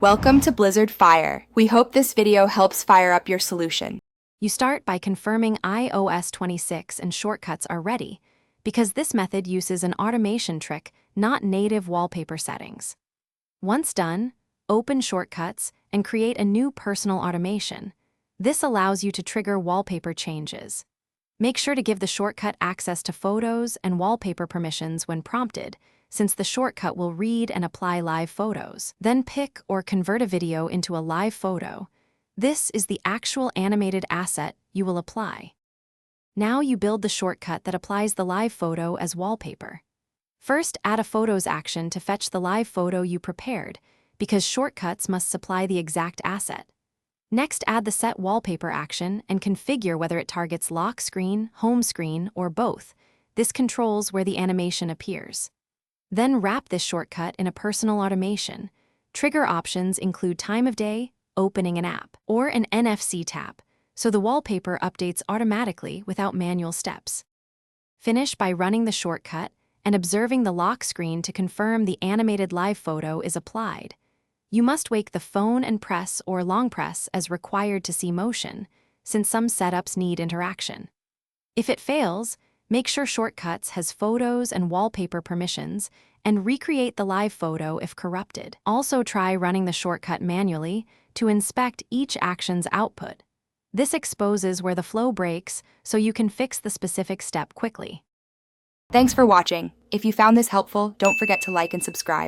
Welcome to Blizzard Fire. We hope this video helps fire up your solution. You start by confirming iOS 26 and shortcuts are ready, because this method uses an automation trick, not native wallpaper settings. Once done, open Shortcuts and create a new personal automation. This allows you to trigger wallpaper changes. Make sure to give the shortcut access to photos and wallpaper permissions when prompted, since the shortcut will read and apply live photos. Then pick or convert a video into a live photo. This is the actual animated asset you will apply. Now you build the shortcut that applies the live photo as wallpaper. First, add a Photos action to fetch the live photo you prepared, because shortcuts must supply the exact asset. Next, add the Set Wallpaper action and configure whether it targets lock screen, home screen, or both. This controls where the animation appears. Then wrap this shortcut in a personal automation. Trigger options include time of day, opening an app, or an NFC tap, so the wallpaper updates automatically without manual steps. Finish by running the shortcut and observing the lock screen to confirm the animated live photo is applied. You must wake the phone and press or long press as required to see motion, since some setups need interaction. If it fails, make sure Shortcuts has photos and wallpaper permissions and recreate the live photo if corrupted. Also try running the shortcut manually to inspect each action's output. This exposes where the flow breaks so you can fix the specific step quickly. Thanks for watching. If you found this helpful, don't forget to like and subscribe.